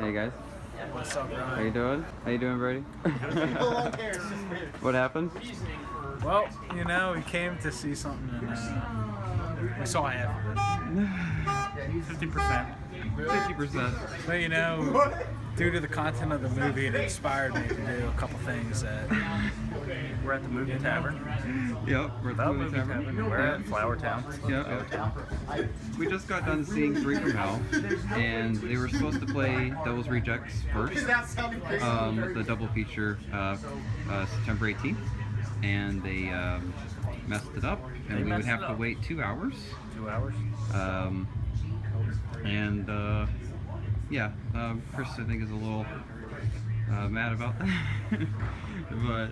Hey guys. What's up, Ryan? How you doing? How you doing, Brady? What happened? Well, you know, we came to see something and we saw half of it. 50%. 50%. But you know, due to the content of the movie, it inspired me to do a couple things that... We're at the movie tavern. Yep, we're at the movie tavern. We're at Flower Town. Yep. We just got done seeing Three from Hell, and they were supposed to play Devil's Rejects first, the double feature, September 18th, and they messed it up, and we would have to wait 2 hours. 2 hours. Yeah, Chris I think is a little mad about that, but.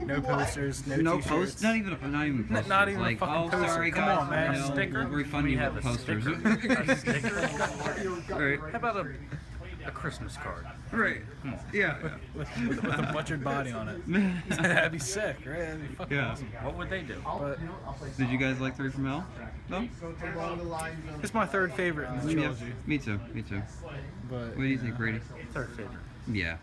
No posters, no t-shirts. Posts, not even posters. Not even like, a fucking poster. Sorry Come guys, on, man. you know, Sticker? we'll refund you have with a posters. sticker. Right. How about a Christmas card? Right. Yeah. With a butchered body on it. That'd be sick, right? That'd be fucking awesome. What would they do? But Did you guys like Three from Hell? No? it's my third favorite in the trilogy. Yeah, me too. But, What do you think, Brady? Third favorite. Yeah.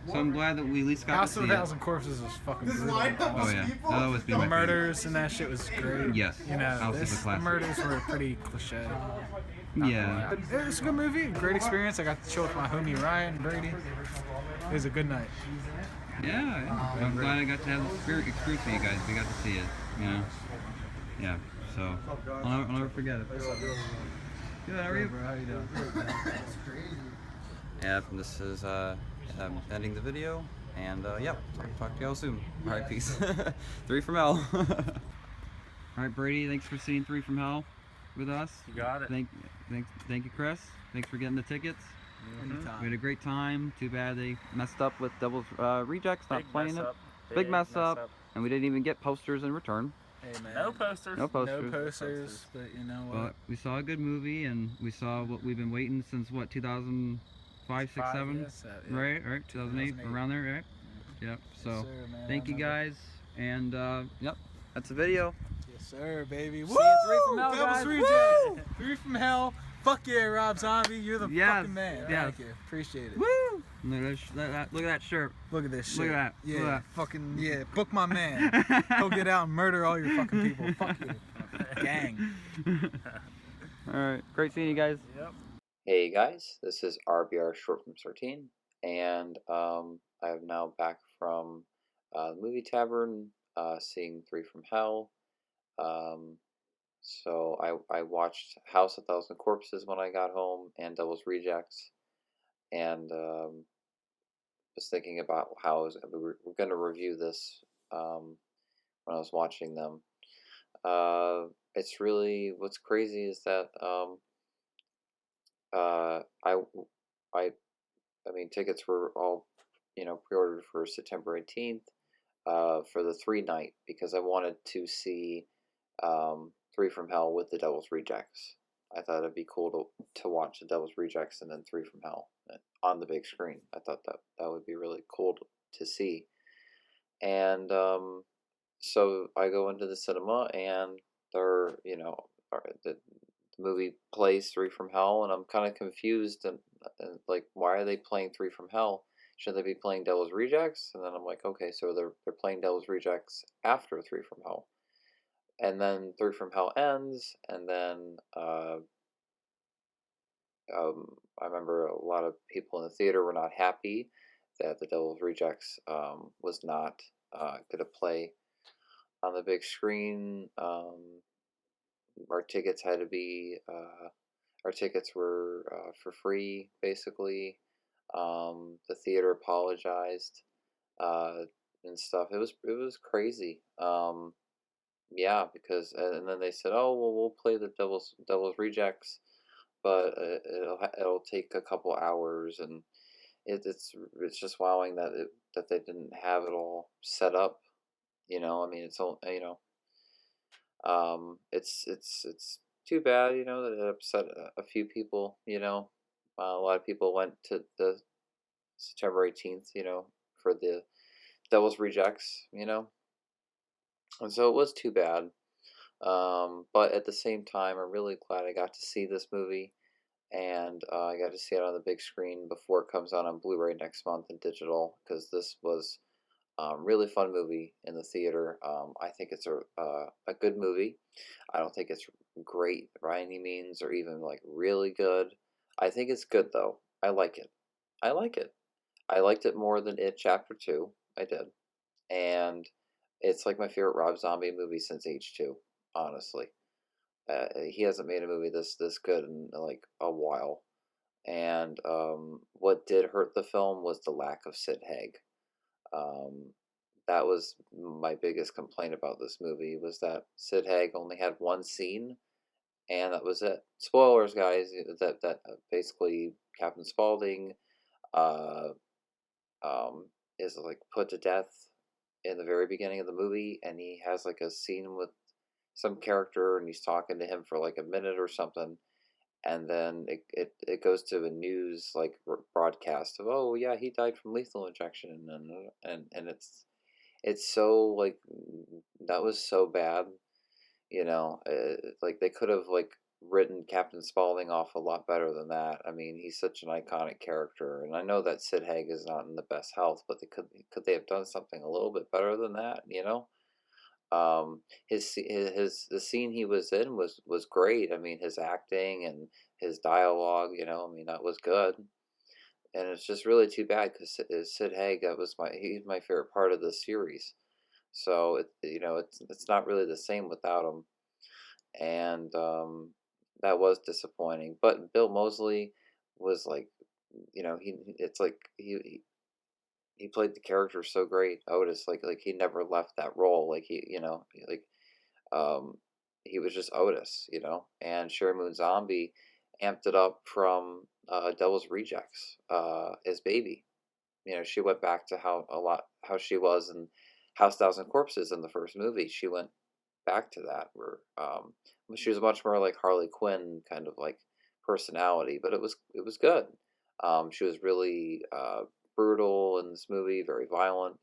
So I'm glad that we at least got House to of see a it. Thousand Corpses was fucking brutal. Oh yeah, that'll always be The my murders and that shit was great. Yes. You know, House is a the classic. murders were pretty cliche. favorite. Yeah. But it was a good movie, great experience. I got to chill with my homie Ryan Brady. It was a good night. Yeah. I'm glad I got to have the experience with you guys. We got to see it. You know. Yeah. So I'll never forget it. Good. How are you? How you doing? Yeah, and this is ending the video, and yeah, talk to y'all soon. All right, peace. Three from Hell. All right, Brady, thanks for seeing Three from Hell with us. You got it. Thank you, Chris. Thanks for getting the tickets. We had a great time. Too bad they messed up with Devil's Rejects, not playing it. Big mess up, and we didn't even get posters in return. Hey man. No posters. No posters. No posters, but you know what? But we saw a good movie, and we saw what we've been waiting since, what, 2005, 6, 7? Yes, yeah. Right, 2008, around there, right? Yep, so Yes, sir, man. thank you guys, and yep, that's the video. Yes, sir, baby. See Woo! you Three from Hell, Devil's guys. Rejects. Woo! Three from Hell. Fuck yeah, Rob Zombie. You're the Yes, fucking man. yes. Thank you. Appreciate it. Woo! Look at that shirt. Look at this shit. Look at that. Yeah, Look at that. fucking, yeah. Book my man. He'll get out and murder all your fucking people. Fuck you. Gang. Alright, great seeing you guys. Yep. Hey guys, this is RBR Short from 13, and I am now back from the movie tavern, seeing Three from Hell. So I watched House of Thousand Corpses when I got home, and Devil's Rejects, and was thinking about how we're going to review this when I was watching them. It's really, what's crazy is that I mean, tickets were all, pre-ordered for September 18th for the 3-night, because I wanted to see Three from Hell with the Devil's Rejects. I thought it'd be cool to watch the Devil's Rejects and then Three from Hell on the big screen. I thought that would be really cool to see. And so I go into the cinema, and they're, the movie plays Three from Hell, and I'm kind of confused and like, why are they playing Three from Hell? Should they be playing Devil's Rejects? And then I'm like, okay, so they're playing Devil's Rejects after Three from Hell. And then Three from Hell ends, and then I remember a lot of people in the theater were not happy that the Devil's Rejects was not going to play on the big screen. Our tickets had to be, our tickets were for free, basically. The theater apologized and stuff. It was crazy. Yeah, because and then they said, oh well, we'll play the Devil's Rejects, but it'll take a couple hours, and it's just wowing that they didn't have it all set up. I mean, it's all, it's too bad, that it upset a few people. A lot of people went to the September 18th, for the Devil's Rejects, and so it was too bad. But at the same time, I'm really glad I got to see this movie, and I got to see it on the big screen before it comes out on Blu-ray next month and digital, because this was really fun movie in the theater. I think it's a good movie. I don't think it's great by any means or even like really good. I think it's good though. I like it. I like it. I liked it more than It Chapter 2. I did. And it's like my favorite Rob Zombie movie since H2, honestly. He hasn't made a movie this good in like a while. And what did hurt the film was the lack of Sid Haig. Um, that was my biggest complaint about this movie, was that Sid Haig only had one scene, and that was it. Spoilers, guys. That basically Captain Spaulding uh, um, is like put to death in the very beginning of the movie, and he has like a scene with some character, and he's talking to him for like a minute or something, and then it goes to a news like broadcast of, oh yeah, he died from lethal injection, and it's so like, that was so bad, like they could have like written Captain Spaulding off a lot better than that. I mean, he's such an iconic character, and I know that Sid Haig is not in the best health, but could they have done something a little bit better than that? His the scene he was in was great. I mean, his acting and his dialogue, I mean, that was good. And it's just really too bad because Sid Haig, he's my favorite part of the series. So it's not really the same without him, and that was disappointing. But Bill Moseley was like, he it's like he played the character so great. Otis, like he never left that role. Like um, he was just Otis, And Sherry Moon Zombie amped it up from Devil's Rejects as Baby. She went back to how she was in House Thousand Corpses in the first movie. She went back to that, where she was much more like Harley Quinn kind of like personality, but it was good. She was really brutal in this movie, very violent.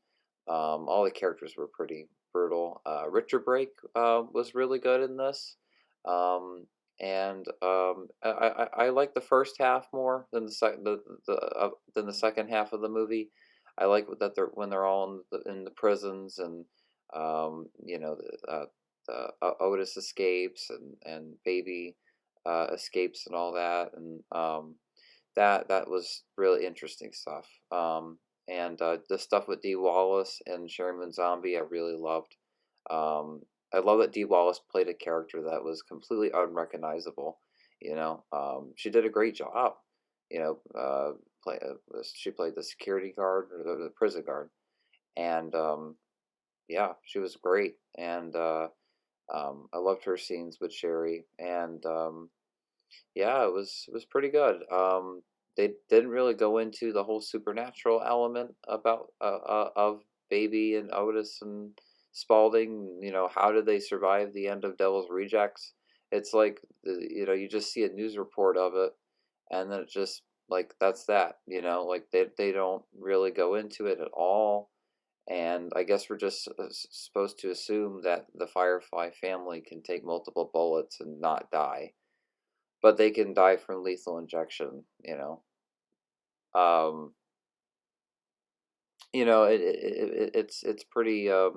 All the characters were pretty brutal. Richard Brake was really good in this. Um, and I like the first half more than than the second half of the movie. I like that when they're all in the prisons, and Otis escapes, and Baby escapes and all that, and that was really interesting stuff. And the stuff with Dee Wallace and Sherry Moon Zombie, I really loved. I love that Dee Wallace played a character that was completely unrecognizable. She did a great job. She played the security guard, or the prison guard, and yeah, she was great. And I loved her scenes with Sherry, and yeah, it was pretty good. They didn't really go into the whole supernatural element of Baby and Otis and Spalding. How did they survive the end of Devil's Rejects? It's like you just see a news report of it, and then it just like that's that. Like they don't really go into it at all. And I guess we're just supposed to assume that the Firefly family can take multiple bullets and not die, but they can die from lethal injection. Um, it's pretty. Uh,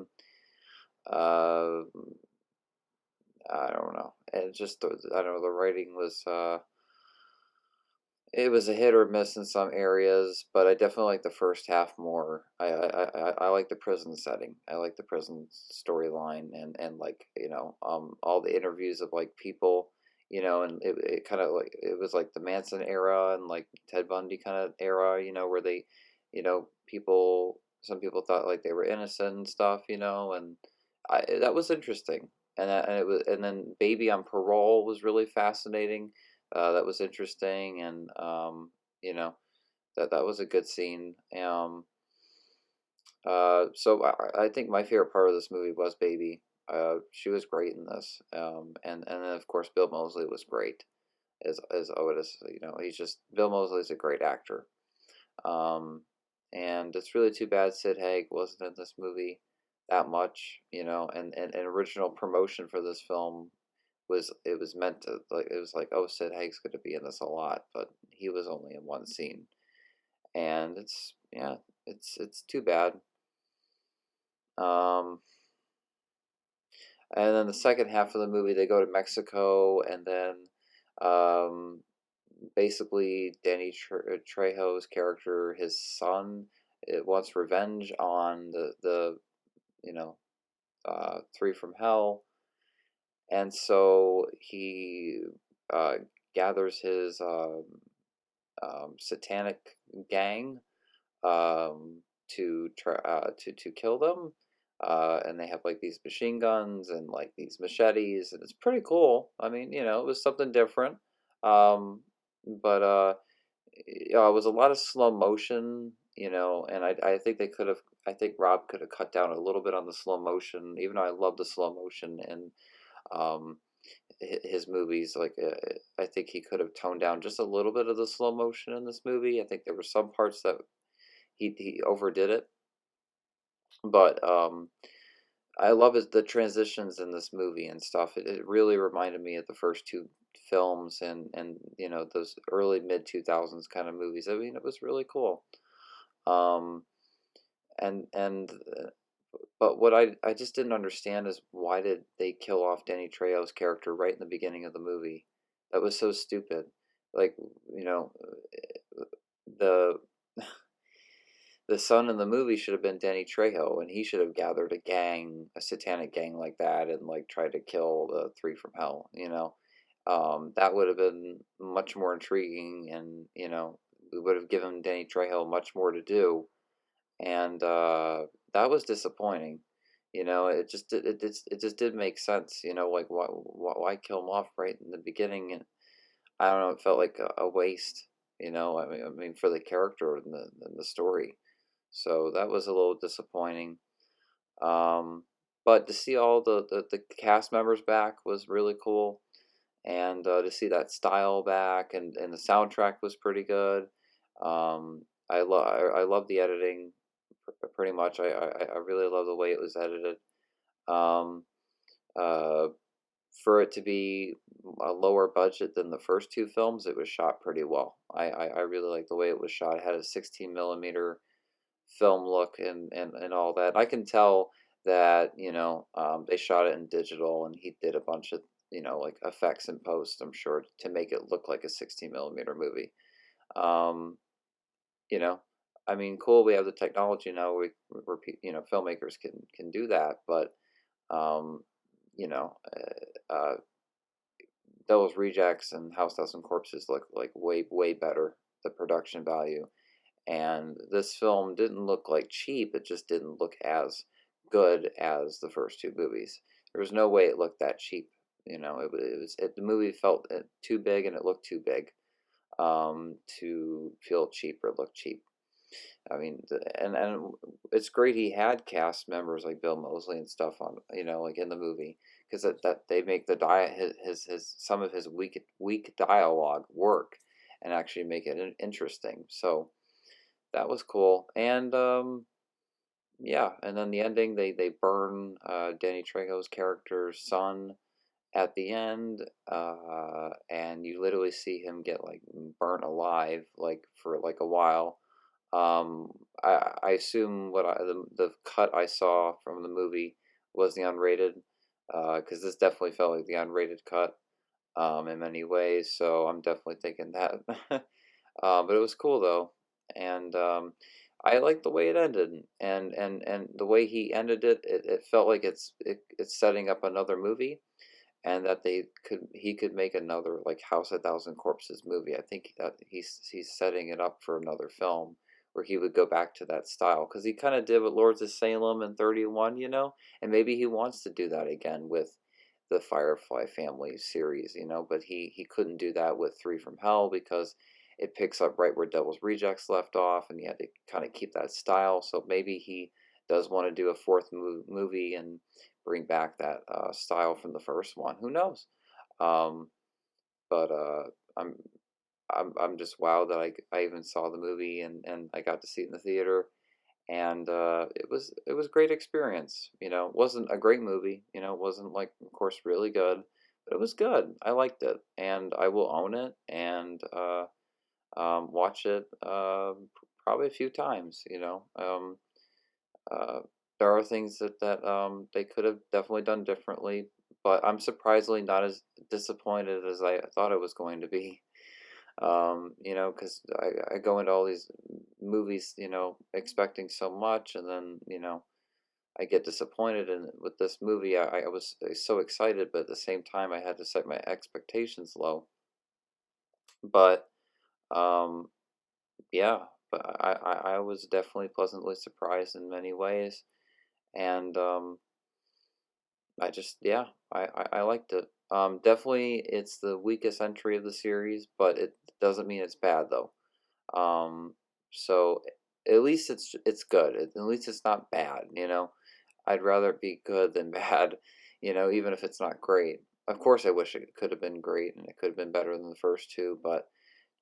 I don't know. And just I don't know. The writing was. It was a hit or miss in some areas, but I definitely like the first half more. I like the prison setting. I like the prison storyline, and like all the interviews of like people, and it kind of like it was like the Manson era and like Ted Bundy kind of era, where they, people, some people thought like they were innocent and stuff, and that was interesting. And then Baby on Parole was really fascinating. That was interesting, and you know that was a good scene. So I think my favorite part of this movie was Baby. She was great in this, and then of course Bill Moseley was great as Otis. He's just Bill Moseley's a great actor. Um, and it's really too bad Sid Haig wasn't in this movie that much. And original promotion for this film it was meant to, like, it was like, oh, Sid Haig's going to be in this a lot, but he was only in one scene, and it's, yeah, it's too bad. Um, and then the second half of the movie, they go to Mexico, and then um, basically Trejo's character, his son, it wants revenge on the you know Three from Hell, and so he uh, gathers his satanic gang to try to kill them. And they have like these machine guns and like these machetes, and it's pretty cool. I mean, it was something different. Um, but yeah, it was a lot of slow motion, and I think they could have. I think Rob could have cut down a little bit on the slow motion, even though I love the slow motion and um, his movies. Like, I think he could have toned down just a little bit of the slow motion in this movie. I think there were some parts that he overdid it, but I love the transitions in this movie and stuff. It really reminded me of the first two films, and those early mid 2000s kind of movies. I mean, it was really cool. Um, and But what I just didn't understand is why did they kill off Danny Trejo's character right in the beginning of the movie? That was so stupid. Like, you know, the the son in the movie should have been Danny Trejo, and he should have gathered a gang, a satanic gang like that, and like tried to kill the three from hell. That would have been much more intriguing, and we would have given Danny Trejo much more to do, and that was disappointing. It just did make sense. Like why kill him off right in the beginning? And I don't know, it felt like a waste. I mean for the character and the story. So that was a little disappointing. Um, but to see all the cast members back was really cool, and to see that style back, and the soundtrack was pretty good. I love the editing pretty much. I really love the way it was edited. Um, uh, for it to be a lower budget than the first two films, it was shot pretty well. I really like the way it was shot. It had a 16 millimeter film look, and all that. I can tell that they shot it in digital, and he did a bunch of like effects in post, I'm sure, to make it look like a 16 millimeter movie. Um, you know, I mean, cool. We have the technology now. We're filmmakers can do that, but um, you know, Devil's Rejects and House Thousand Corpses look like way better. The production value, and this film didn't look like cheap. It just didn't look as good as the first two movies. There was no way it looked that cheap. The movie felt too big, and it looked too big to feel cheap or look cheap. I mean, and it's great he had cast members like Bill Moseley and stuff on, like in the movie, because that they make the his some of his weak dialogue work, and actually make it interesting. So that was cool. And yeah, and then the ending, they burn Danny Trejo's character's son at the end, and you literally see him get like burnt alive, like for like a while. um, I assume the cut I saw from the movie was the unrated, because this definitely felt like the unrated cut in many ways. So I'm definitely thinking that. But it was cool though, and I liked the way it ended, and the way he ended it. It felt like it's setting up another movie, and that he could make another like House of Thousand Corpses movie. I think that he's setting it up for another film where he would go back to that style, because he kind of did with Lords of Salem and 31, and maybe he wants to do that again with the Firefly family series, but he couldn't do that with Three from Hell, because it picks up right where Devil's Rejects left off, and he had to kind of keep that style. So maybe he does want to do a fourth movie and bring back that style from the first one. Who knows? Um, but I'm I'm just wowed that I even saw the movie, and I got to see it in the theater, and it was a great experience. It wasn't a great movie. It wasn't like, of course, really good, it was good. I liked it, and I will own it and watch it probably a few times. Uh, there are things that they could have definitely done differently, but I'm surprisingly not as disappointed as I thought it was going to be. Because I go into all these movies, expecting so much, and then I get disappointed. And with this movie, I was so excited, but at the same time, I had to set my expectations low. But um, yeah, but I was definitely pleasantly surprised in many ways, and I just yeah, I liked it. Definitely, it's the weakest entry of the series, but it doesn't mean it's bad though. Um, so at least it's good. At least it's not bad. I'd rather it be good than bad. Even if it's not great. Of course, I wish it could have been great and it could have been better than the first two. But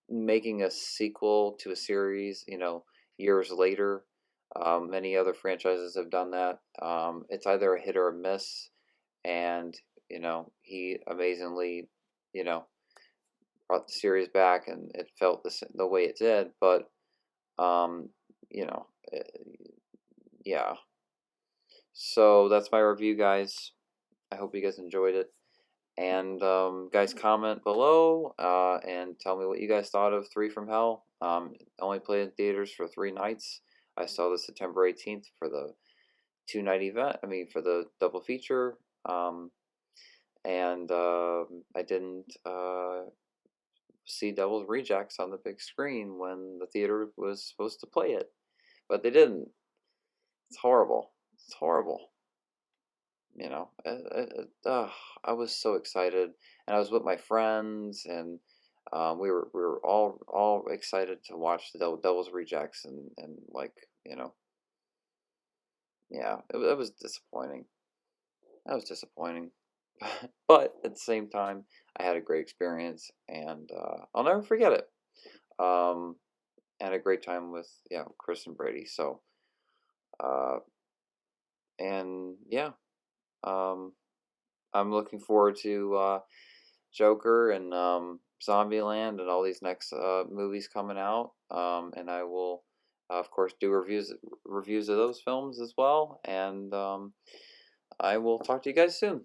making a sequel to a series, years later, many other franchises have done that. It's either a hit or a miss, and he amazingly, you know, brought the series back, and it felt the way it did. But um, you know, uh, yeah. So that's my review, guys. I hope you guys enjoyed it. And guys, comment below and tell me what you guys thought of Three from Hell. Only played in theaters for 3 nights. I saw this September 18th for the 2 night event. I mean, for the double feature. And I didn't see Devil's Rejects on the big screen when the theater was supposed to play it, but they didn't. It's horrible. It's horrible. You know, I was so excited, and I was with my friends, and we were all excited to watch the Devil's Rejects, and like yeah, it was disappointing. That was disappointing, but at the same time, I had a great experience, and I'll never forget it. Um, and a great time with Chris and Brady. So uh, and yeah, um, I'm looking forward to Joker and Zombieland and all these next movies coming out. And I will, of course, do reviews of those films as well. And I will talk to you guys soon.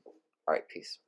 All right, peace.